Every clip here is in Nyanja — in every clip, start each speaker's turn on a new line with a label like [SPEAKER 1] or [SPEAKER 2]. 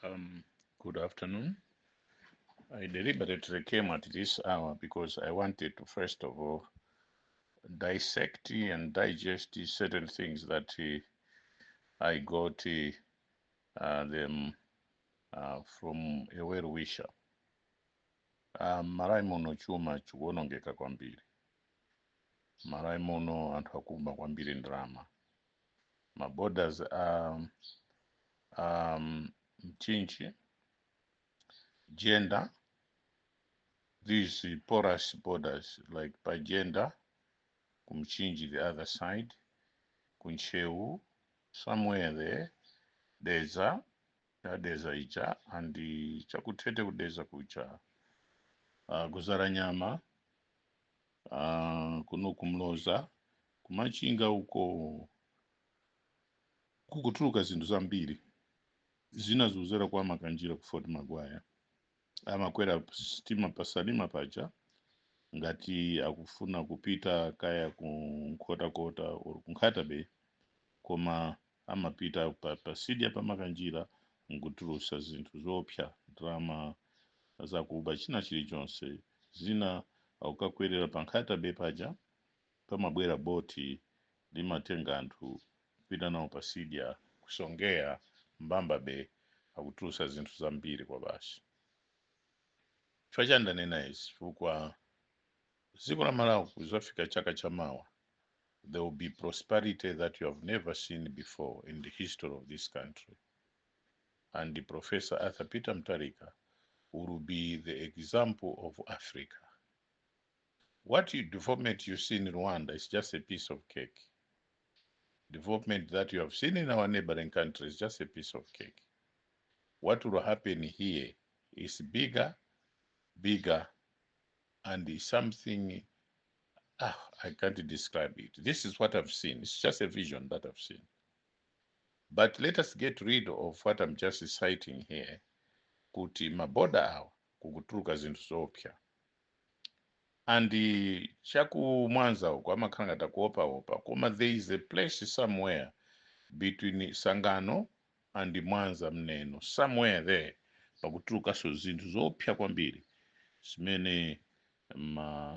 [SPEAKER 1] Good afternoon. I deliberately came at this hour because I wanted to, first of all, dissect and digest certain things that I got them from a well-wisher. Malawi muno Chuma Chikuwonongeka kwambiri. Malawi muno anthu akuba kwambiri ndalama. My borders are mchinji, gender, these porous borders, like by gender, kumchinji the other side, kunchewu, somewhere there, deza, deza ija, and the chakutete kudeza kucha, kuzara nyama, kuno kumloza, kumachinga uko, kukutuluka zinthu zambiri. Zina zuzera kwa makanjira ku Fort Magwaya. Amakwera stima pasalima paja, ngati akufuna kupita kaya kunkhotakota or kunkhatabe, koma amapita pasidya pamakanjira nkutulusa zinthu zopsa drama zakuba china chilichonse. Zina akukakwerera pankhatabe paja pamabwera boti limatenga anthu kupita nawo pasidya kusongea mbambabe akutulusa zinthu zambiri kwa basi. Chifukwa chani ndanena izi chifukwa dziko la Malawi kuzafika chaka chamawa, there will be prosperity that you have never seen before in the history of this country. And Professor Arthur Peter Mutharika will be the example of Africa. What development you see in Rwanda is just a piece of cake. Development that you have seen in our neighboring countries is just a piece of cake. What will happen here is bigger, and something, I can't describe it. This is what I've seen. It's just a vision that I've seen. But let us get rid of what I'm just citing here. Kuti maboda awa kukutuluka zinthu zopsa. And chaku Mwanza uko amakhala ngati akuopa koma there is a place somewhere between Sangano and Mwanza mneno, somewhere there pakutulukaso zinthu zopsa kwambiri zimene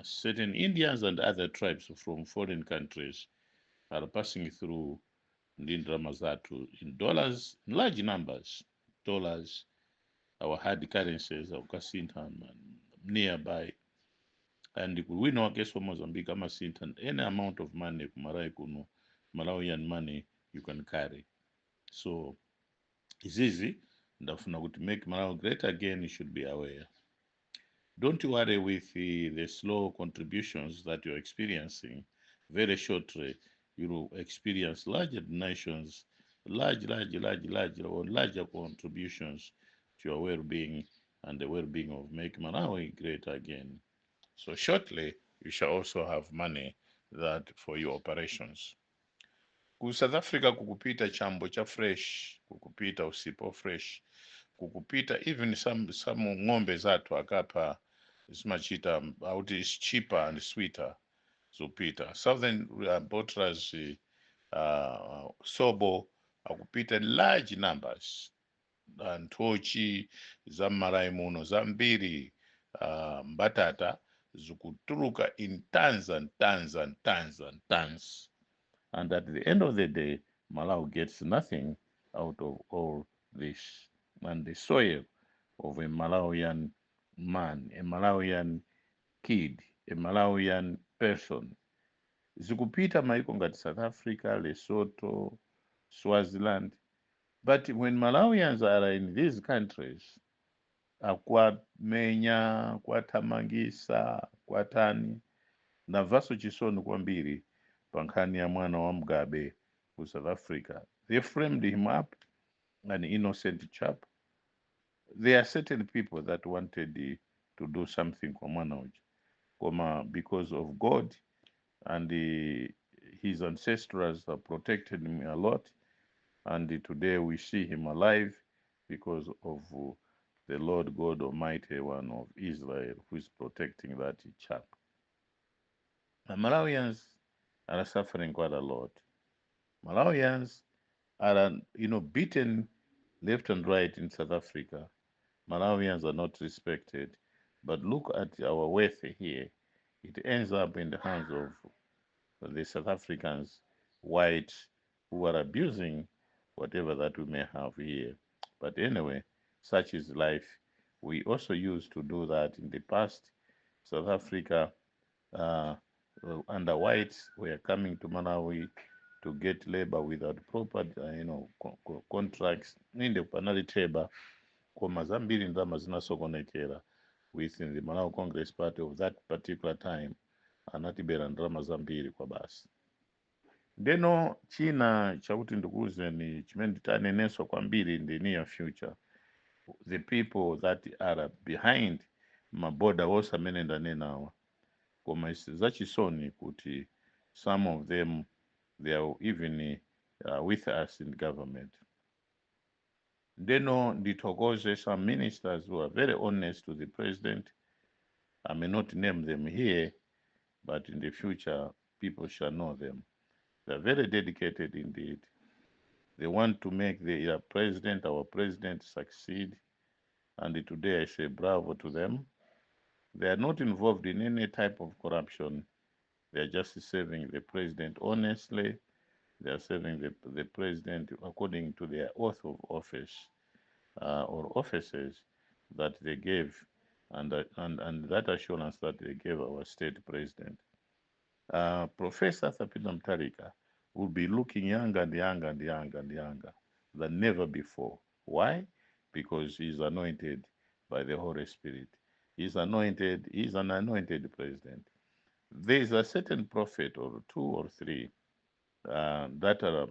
[SPEAKER 1] certain Indians and other tribes from foreign countries are passing through ndalama zathu in dollars, in large numbers, dollars, our hard currencies, our kasintha nearby. And we know case for Mozambique, and any amount of money, Malawian money, you can carry. So it's easy. To make Malawi great again, you should be aware. Don't worry with the slow contributions that you're experiencing. Very shortly, you will experience larger donations, larger contributions to your well-being and the well-being of Make Malawi great again. So shortly, you shall also have money that for your operations. Ku South Africa kukupita chambo cha fresh, kukupita usipo fresh, kukupita even some ng'ombe zatu akapa zimachita out is cheaper and sweeter. So Peter, Southern bottlers sobo akupita large numbers. Ntochi za Malawi muno zambiri mbatata zikutuluka in tons and tons and tons and tons. And at the end of the day, Malawi gets nothing out of all this. And the soil of a Malawian man, a Malawian kid, a Malawian person, zikupita maiko ngati South Africa, Lesotho, Swaziland. But when Malawians are in these countries, akwamenya, kwathamangisa, kwatani, navaso chisoni kwambiri pankhani ya mwana wa Mugabe ku South Africa. They framed him up, an innocent chap. There are certain people that wanted to do something kwa mwana uja, because of God and his ancestors have protected him a lot. And today we see him alive because of the Lord God Almighty, one of Israel, who is protecting that chap. The Malawians are suffering quite a lot. Malawians are, beaten left and right in South Africa. Malawians are not respected. But look at our wealth here. It ends up in the hands of the South Africans, white, who are abusing whatever that we may have here. But anyway, such is life. We also used to do that in the past. South Africa, uh, under whites, were coming to Malawi to get labor without proper, contracts. Ninde panali theba, koma zambiri ndalama zinasokonekera within the Malawi Congress Party of that particular time. Anatibera ndalama zambiri kwa basi. Ndeno China chakuti ndikuwuzeni chimene tanenenso kwambiri in the near future, the people that are behind maboda wose amene ndanenawa, koma zachisoni kuti some of them they are even with us in government. Ndeno ndithokoze some ministers who are very honest to the president. I may not name them here, but in the future people shall know them. They are very dedicated indeed. They want to make our president succeed. And today I say bravo to them. They are not involved in any type of corruption. They are just serving the president honestly. They are serving the president according to their oath of office or offices that they gave, and that assurance that they gave our state president. Professor Thapila Mutharika will be looking younger and younger and younger and younger than never before. Why? Because he's anointed by the Holy Spirit. He's an anointed president. There is a certain prophet or two or three that are,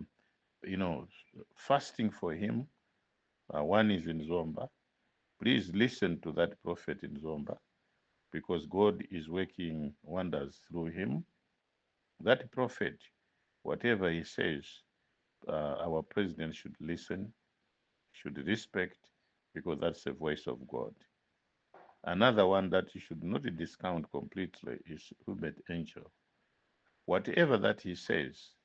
[SPEAKER 1] fasting for him. One is in Zomba. Please listen to that prophet in Zomba, because God is working wonders through him. That prophet, whatever he says, our president should listen, should respect, because that's the voice of God. Another one that you should not discount completely is Hubert Angel. Whatever that he says,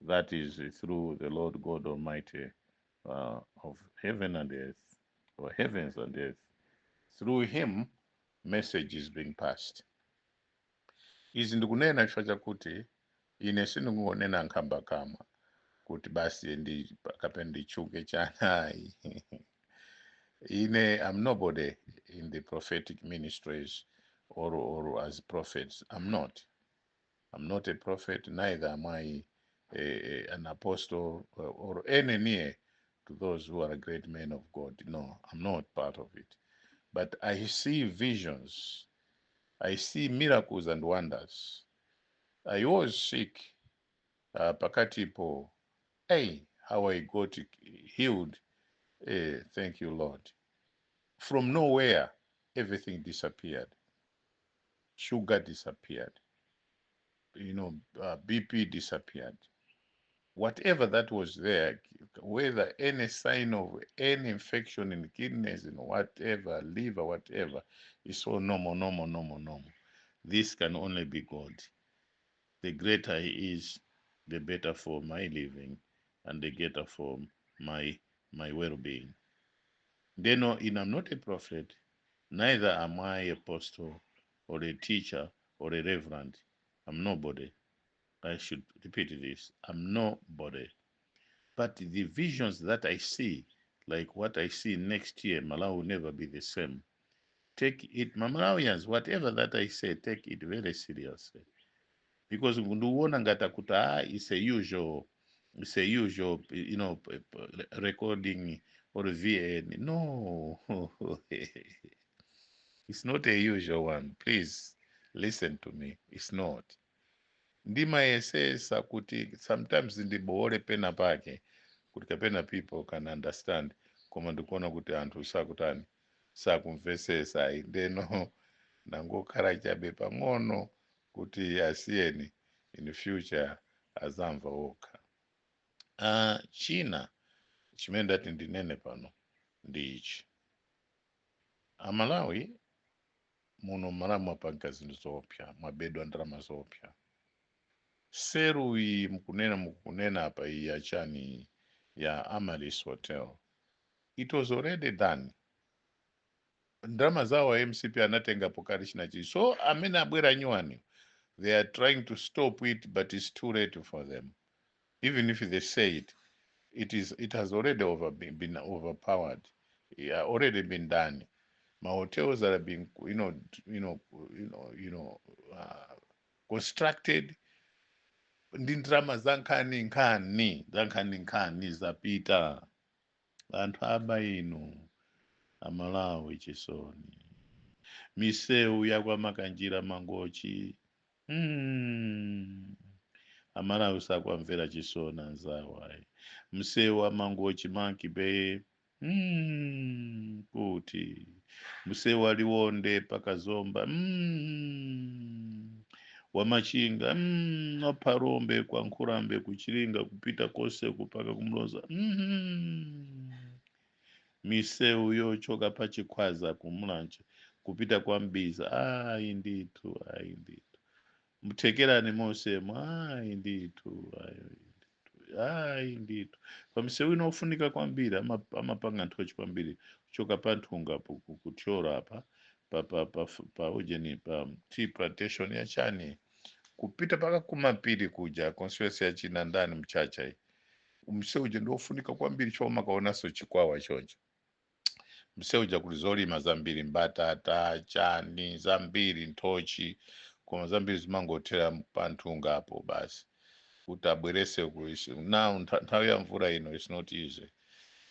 [SPEAKER 1] that is through the Lord God Almighty of heaven and earth, or heavens and earth. Through him, message is being passed. Izi ndikunena chifukwa chakuti ine sindingonena nkhamba kamwa kuti basi kapena ndichuke chanayi. I'm nobody in the prophetic ministries or as prophets. I'm not a prophet, neither am I an apostle or any near to those who are great men of God. No, I'm not part of it. But I see visions. I see miracles and wonders. I was sick, pakatipo. Hey, how I got healed. Thank you, Lord. From nowhere, everything disappeared. Sugar disappeared. BP disappeared. Whatever that was there, whether any sign of any infection in kidneys, whatever, liver, whatever, is so normal. This can only be God. The greater he is, the better for my living and the greater for my well-being. They know I'm not a prophet, neither am I an apostle or a teacher or a reverend. I'm nobody. I should repeat this. I'm nobody. But the visions that I see, like what I see next year, Malawi will never be the same. Take it, Malawians, whatever that I say, take it very seriously. Because Nduwona Ngatakuta is a usual, recording or VN. No, it's not a usual one. Please listen to me. It's not. Ndimayesesa kuti sometimes ndiboore pena pake kuti kapena people can understand, koma ndikuona kuti anthu sakutani sakumvesesa. Ndeno nangokhala chabe pang'ono kuti asiyeni in future azamva okha. China chimene ndati ndinene pano ndi ichi. Amalawi muno Malawi mwapanga zinthu zopsa, mwabedwa ndalama zopsa. Seru iyi mukunena apa iyi yachani ya Amaris Hotel. It was already done. Ndalama zawo MCP anatenga pokari chinachi. So amene abwera nyuwani, they are trying to stop it, but it's too late for them. Even if they say it has already been overpowered. Yeah, already been done. My hotels that are being, constructed. Ndi ndalama zankhani nkhani zapita. Anthu aba ino amalawi chisoni. Misewu yakwamakanjira mangochi. Amalawi sakwamvera chisoni anzawo ayi. Msewu amangochi mankibe. Kuti. Msewu aliwonde pakazomba. Wamachinga. Aparombe kwa Nkurambe kuchilinga kupita kose kupaka kumloza. Misewu yochoka pachikwaza kumulanje kupita kwa Mbiza. Ayi ndithu. Muthekerani mosemo. Ayi ndithu. Pamisewu inofunika kwambiri amapanga nthochi kwambiri kuchoka panthunga kutyora apa pa ujeni pa tea plantation ya chani kupita paka kumapiri kuja constituency ya china ndani mchacha msewu uje ndofunika kwambiri choma kaonaso chikwawa choncho. Msewu uja kuli zolima zambiri mbatata chani zambiri nthochi koma zambiri zimangothera panthunga apo basi kuti abwerese kuishi. Now nthawi ya mvura ino is not easy.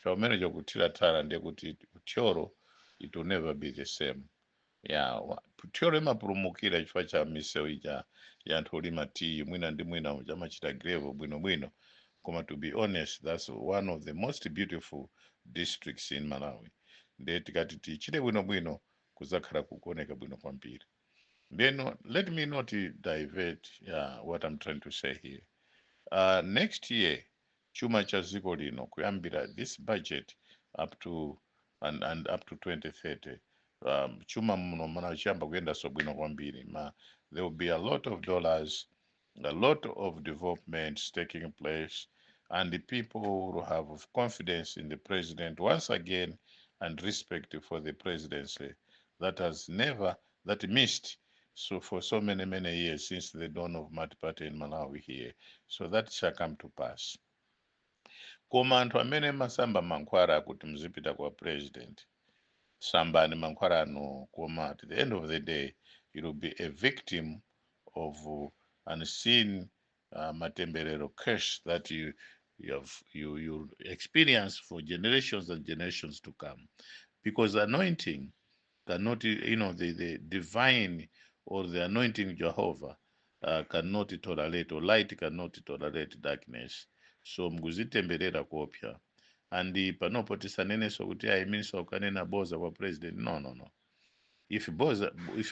[SPEAKER 1] Chaumene chokuthira thara ndekuti utyoro it will never be the same. Yeah, utyoro imapulumukira chifukwa cha misewu ija ya anthu olima tea mwina ndi mwina chamachita grave bwinobwino. Koma to be honest, that's one of the most beautiful districts in Malawi. Nde tikati tichite bwinobwino kuzakhala kukuoneka bwino kwambiri. Then let me not divert what I'm trying to say here. Next year, Chuma cha dziko lino kuyambira this budget up to and up to 2030. Chuma muno manachamba kuyenda so bwino kwambiri. There will be a lot of dollars, a lot of developments taking place, and the people will have confidence in the president once again and respect for the presidency that missed so for so many years since the dawn of multi-party in Malawi here. So that shall come to pass. Koma anthu amene masamba mankhwala kuti mzipita kwa president, sambani mankhwala ano, koma at the end of the day, it will be a victim of unseen matemberero curse that you experience for generations and generations to come. Because anointing cannot, the divine or the anointing Jehovah cannot tolerate, or light cannot tolerate darkness. So mkuzitemberera kopya. And panopo tisaneneso kuti ayiminso ukanena boza kwa president. No. If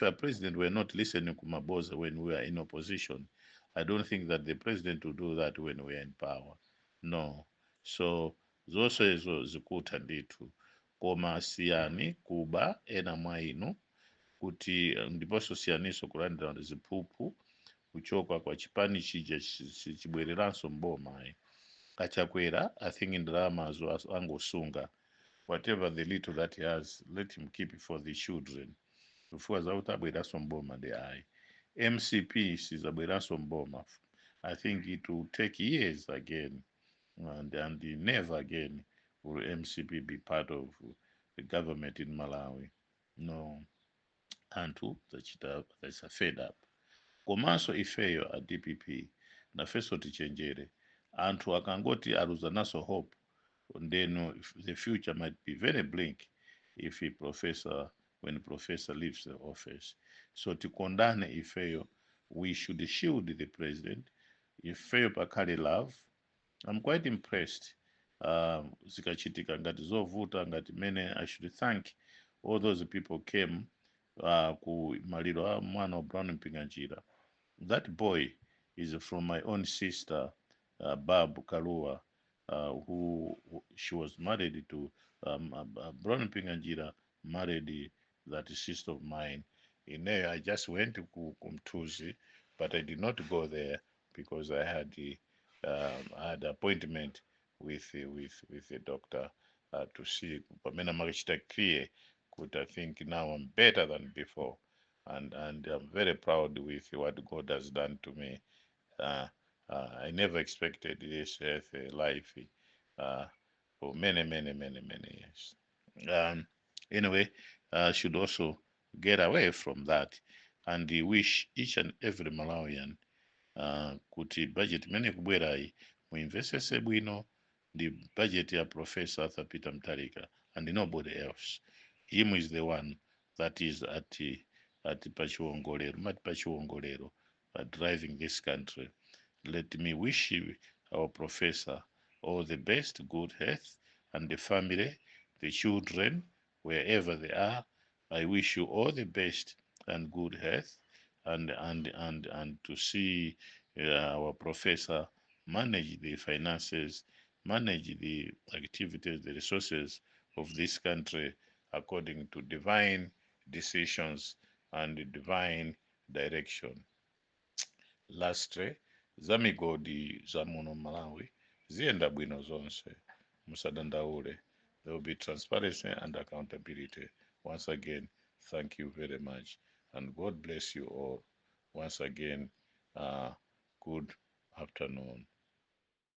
[SPEAKER 1] a president were not listening to Maboza when we are in opposition, I don't think that the president will do that when we are in power. No. So zonse ezo zikuta nditu koma siyani kuba ena mwa inu kuti ndiponso siyaniso kulandira ziphuphu kuchoka kwa chipani chija chibwereranso mboma kachakwera. I think ndalama angosunga whatever the little that he has, let him keep it for the children. Before zabweranso mboma the eye MCP sizabweranso mboma. I think it will take years again, and never again will MCP be part of the government in Malawi. No. Anthu that's a fed up. Komanso ifeyo a DPP nafeso tichenjere. Anthu akangoti aluzanaso hope, then the future might be very bleak if when professor leaves the office. So tikondane ifeyo, we should shield the president. Ifeyo pakali love. I'm quite impressed. Zikachitika ngati zovuta ngati mene. I should thank all those people came ku maliro a mwana wa Brown Mpinganjira. That boy is from my own sister, Babu Kalua, who she was married to Brown Mpinganjira, married that sister of mine. In there, I just went to Kumtuzi, but I did not go there because I had appointment with the doctor to see pamene makachita clear kuti I think now I'm better than before, and I'm very proud with what God has done to me. uh, I never expected this healthy life uh, for many years. um, anyway, I should also get away from that, and wish each and every Malawian kuti budget imene ikubwerayi muimvesese bwino, ndi budget ya Professor Arthur Peter Mutharika and nobody else. Him is the one that is at pachiwongolero, mati pachiwongolero, driving this country. Let me wish you, our professor, all the best, good health, and the family, the children, wherever they are. I wish you all the best and good health, and to see our professor manage the finances, manage the activities, the resources of this country according to divine decisions and divine direction. Lastly, za migodi za muno Malawi ziyenda bwino zonse, musadandaule. There will be transparency and accountability. Once again, thank you very much, and God bless you all. Once again, good afternoon.